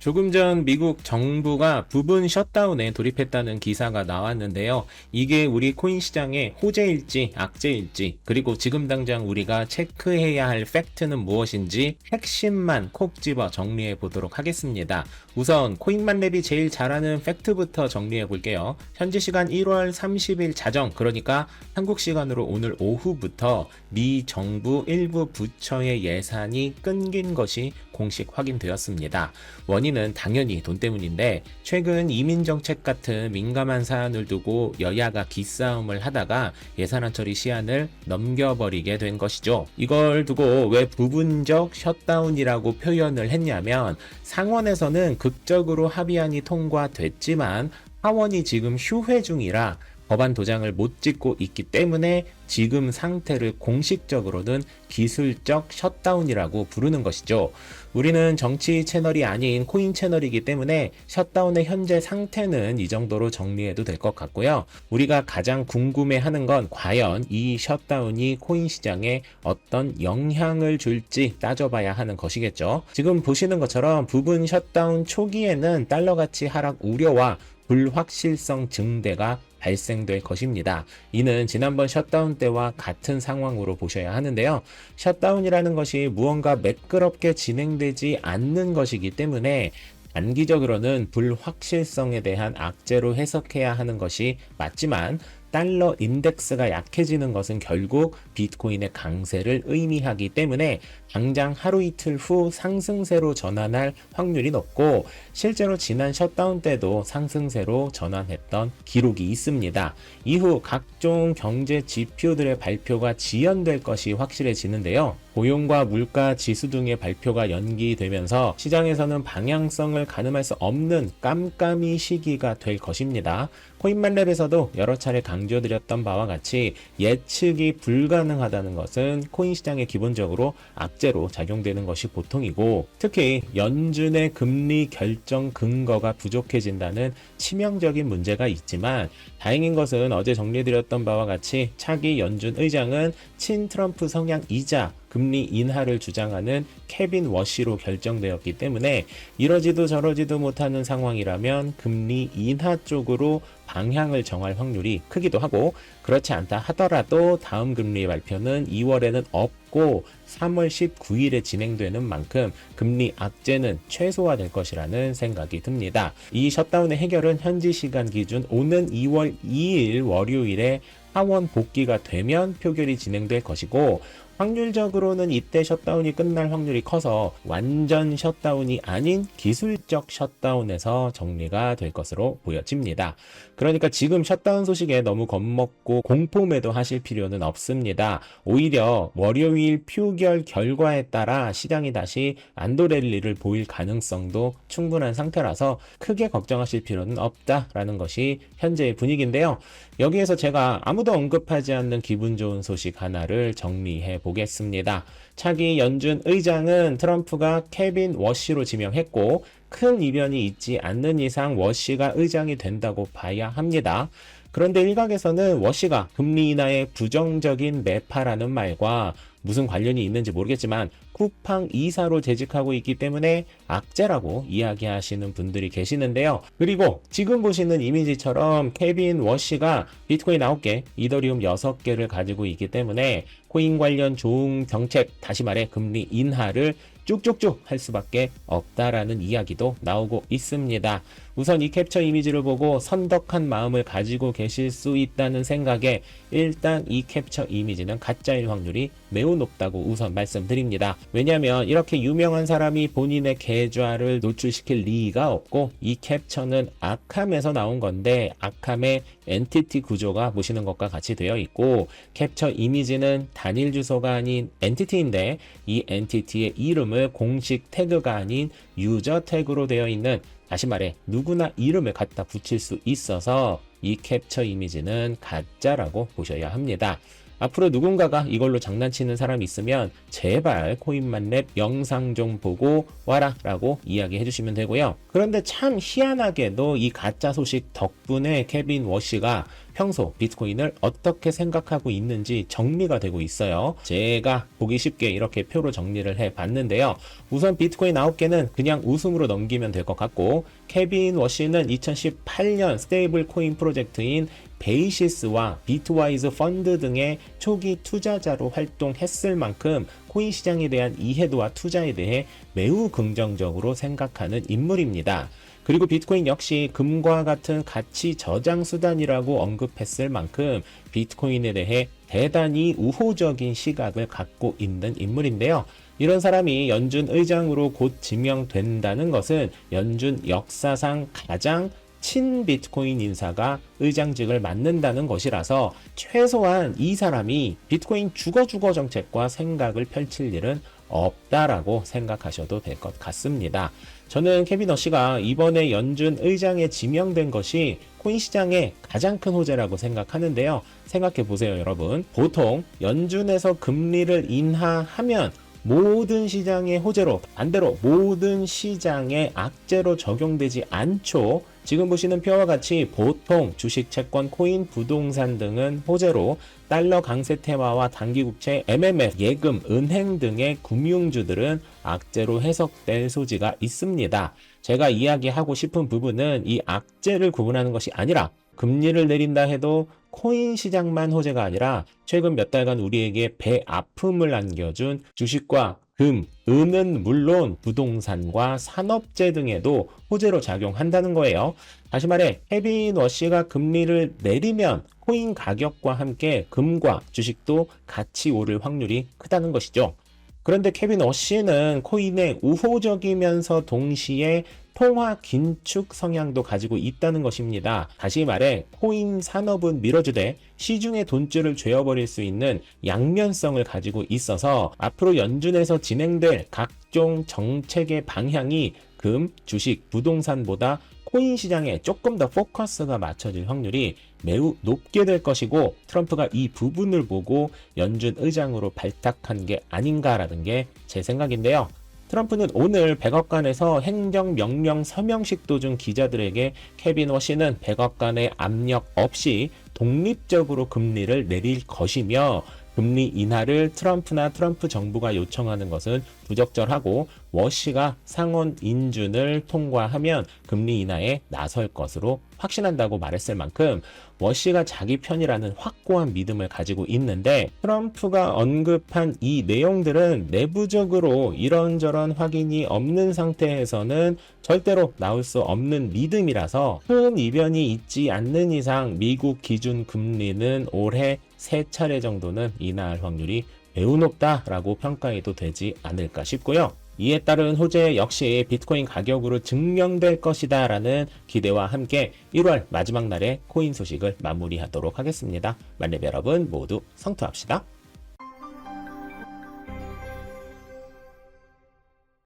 조금 전 미국 정부가 부분 셧다운에 돌입했다는 기사가 나왔는데요. 이게 우리 코인 시장의 호재일지 악재일지, 그리고 지금 당장 우리가 체크해야 할 팩트는 무엇인지 핵심만 콕 집어 정리해 보도록 하겠습니다. 우선 코인만랩이 제일 잘하는 팩트부터 정리해 볼게요. 현지 시간 1월 30일 자정, 그러니까 한국 시간으로 오늘 오후부터 미 정부 일부 부처의 예산이 끊긴 것이 공식 확인되었습니다. 원인은 당연히 돈 때문인데, 최근 이민정책 같은 민감한 사안을 두고 여야가 기싸움을 하다가 예산안 처리 시한을 넘겨버리게 된 것이죠. 이걸 두고 왜 부분적 셧다운이라고 표현을 했냐면, 상원에서는 극적으로 합의안이 통과됐지만 하원이 지금 휴회 중이라 법안 도장을 못 찍고 있기 때문에 지금 상태를 공식적으로는 기술적 셧다운이라고 부르는 것이죠. 우리는 정치 채널이 아닌 코인 채널이기 때문에 셧다운의 현재 상태는 이 정도로 정리해도 될 것 같고요. 우리가 가장 궁금해하는 건 과연 이 셧다운이 코인 시장에 어떤 영향을 줄지 따져봐야 하는 것이겠죠. 지금 보시는 것처럼 부분 셧다운 초기에는 달러 가치 하락 우려와 불확실성 증대가 발생될 것입니다. 이는 지난번 셧다운 때와 같은 상황으로 보셔야 하는데요. 셧다운이라는 것이 무언가 매끄럽게 진행되지 않는 것이기 때문에 단기적으로는 불확실성에 대한 악재로 해석해야 하는 것이 맞지만, 달러 인덱스가 약해지는 것은 결국 비트코인의 강세를 의미하기 때문에 당장 하루 이틀 후 상승세로 전환할 확률이 높고, 실제로 지난 셧다운 때도 상승세로 전환했던 기록이 있습니다. 이후 각종 경제 지표들의 발표가 지연될 것이 확실해지는데요. 고용과 물가 지수 등의 발표가 연기되면서 시장에서는 방향성을 가늠할 수 없는 깜깜이 시기가 될 것입니다. 코인만랩에서도 여러 차례 강조드렸던 바와 같이 예측이 불가능하다는 것은 코인 시장에 기본적으로 악재로 작용되는 것이 보통이고, 특히 연준의 금리 결정 근거가 부족해진다는 치명적인 문제가 있지만, 다행인 것은 어제 정리해드렸던 바와 같이 차기 연준 의장은 친트럼프 성향이자 금리 인하를 주장하는 케빈 워시로 결정되었기 때문에 이러지도 저러지도 못하는 상황이라면 금리 인하 쪽으로 방향을 정할 확률이 크기도 하고, 그렇지 않다 하더라도 다음 금리 발표는 2월에는 없고 3월 19일에 진행되는 만큼 금리 악재는 최소화될 것이라는 생각이 듭니다. 이 셧다운의 해결은 현지 시간 기준 오는 2월 2일 월요일에 하원 복귀가 되면 표결이 진행될 것이고, 확률적으로는 이때 셧다운이 끝날 확률이 커서 완전 셧다운이 아닌 기술적 셧다운에서 정리가 될 것으로 보여집니다. 그러니까 지금 셧다운 소식에 너무 겁먹고 공포매도 하실 필요는 없습니다. 오히려 월요일 표결 결과에 따라 시장이 다시 안도랠리를 보일 가능성도 충분한 상태라서 크게 걱정하실 필요는 없다라는 것이 현재의 분위기인데요. 여기에서 제가 아무도 언급하지 않는 기분 좋은 소식 하나를 정리해 보겠습니다. 차기 연준 의장은 트럼프가 케빈 워시로 지명했고, 큰 이변이 있지 않는 이상 워시가 의장이 된다고 봐야 합니다. 그런데 일각에서는 워시가 금리 인하에 부정적인 매파라는 말과 무슨 관련이 있는지 모르겠지만 쿠팡 이사로 재직하고 있기 때문에 악재라고 이야기하시는 분들이 계시는데요. 그리고 지금 보시는 이미지처럼 케빈 워시가 비트코인 9개, 이더리움 6개를 가지고 있기 때문에 코인 관련 좋은 정책, 다시 말해 금리 인하를 쭉쭉쭉 할 수밖에 없다라는 이야기도 나오고 있습니다. 우선 이 캡처 이미지를 보고 선덕한 마음을 가지고 계실 수 있다는 생각에 일단 이 캡처 이미지는 가짜일 확률이 매우 높다고 우선 말씀드립니다. 왜냐하면 이렇게 유명한 사람이 본인의 계좌를 노출시킬 리가 없고, 이 캡처는 아캄에서 나온 건데 아캄의 엔티티 구조가 보시는 것과 같이 되어 있고, 캡처 이미지는 단일 주소가 아닌 엔티티인데 이 엔티티의 이름을 공식 태그가 아닌 유저 태그로 되어 있는, 다시 말해 누구나 이름을 갖다 붙일 수 있어서 이 캡처 이미지는 가짜라고 보셔야 합니다. 앞으로 누군가가 이걸로 장난치는 사람이 있으면 제발 코인만랩 영상 좀 보고 와라 라고 이야기해 주시면 되고요. 그런데 참 희한하게도 이 가짜 소식 덕분에 케빈 워시가 평소 비트코인을 어떻게 생각하고 있는지 정리가 되고 있어요. 제가 보기 쉽게 이렇게 표로 정리를 해 봤는데요. 우선 비트코인 9개는 그냥 웃음으로 넘기면 될 것 같고, 케빈 워시는 2018년 스테이블 코인 프로젝트인 베이시스와 비트와이즈 펀드 등의 초기 투자자로 활동했을 만큼 코인 시장에 대한 이해도와 투자에 대해 매우 긍정적으로 생각하는 인물입니다. 그리고 비트코인 역시 금과 같은 가치 저장 수단이라고 언급했을 만큼 비트코인에 대해 대단히 우호적인 시각을 갖고 있는 인물인데요. 이런 사람이 연준 의장으로 곧 지명된다는 것은 연준 역사상 가장 친 비트코인 인사가 의장직을 맡는다는 것이라서 최소한 이 사람이 비트코인 죽어 정책과 생각을 펼칠 일은 없다라고 생각하셔도 될 것 같습니다. 저는 케빈 워시가 이번에 연준 의장에 지명된 것이 코인 시장의 가장 큰 호재라고 생각하는데요. 생각해 보세요, 여러분. 보통 연준에서 금리를 인하하면 모든 시장의 호재로, 반대로 모든 시장의 악재로 적용되지 않죠. 지금 보시는 표와 같이 보통 주식, 채권, 코인, 부동산 등은 호재로, 달러 강세 테마와 단기국채, MMF, 예금, 은행 등의 금융주들은 악재로 해석될 소지가 있습니다. 제가 이야기하고 싶은 부분은 이 악재를 구분하는 것이 아니라 금리를 내린다 해도 코인 시장만 호재가 아니라 최근 몇 달간 우리에게 배 아픔을 안겨준 주식과 금, 은은 물론 부동산과 산업재 등에도 호재로 작용한다는 거예요. 다시 말해 케빈 워시가 금리를 내리면 코인 가격과 함께 금과 주식도 같이 오를 확률이 크다는 것이죠. 그런데 케빈 워시는 코인에 우호적이면서 동시에 통화 긴축 성향도 가지고 있다는 것입니다. 다시 말해 코인 산업은 밀어주되 시중의 돈줄을 죄어버릴 수 있는 양면성을 가지고 있어서 앞으로 연준에서 진행될 각종 정책의 방향이 금, 주식, 부동산보다 코인 시장에 조금 더 포커스가 맞춰질 확률이 매우 높게 될 것이고, 트럼프가 이 부분을 보고 연준 의장으로 발탁한 게 아닌가라는 게 제 생각인데요. 트럼프는 오늘 백악관에서 행정명령 서명식 도중 기자들에게 케빈 워시는 백악관의 압력 없이 독립적으로 금리를 내릴 것이며, 금리 인하를 트럼프나 트럼프 정부가 요청하는 것은 부적절하고 워시가 상원 인준을 통과하면 금리 인하에 나설 것으로 확신한다고 말했을 만큼 워시가 자기 편이라는 확고한 믿음을 가지고 있는데, 트럼프가 언급한 이 내용들은 내부적으로 이런저런 확인이 없는 상태에서는 절대로 나올 수 없는 믿음이라서 큰 이변이 있지 않는 이상 미국 기준 금리는 올해 3차례 정도는 인하할 확률이 매우 높다라고 평가해도 되지 않을까 싶고요. 이에 따른 호재 역시 비트코인 가격으로 증명될 것이다 라는 기대와 함께 1월 마지막 날의 코인 소식을 마무리하도록 하겠습니다. 만렙 여러분 모두 성투합시다.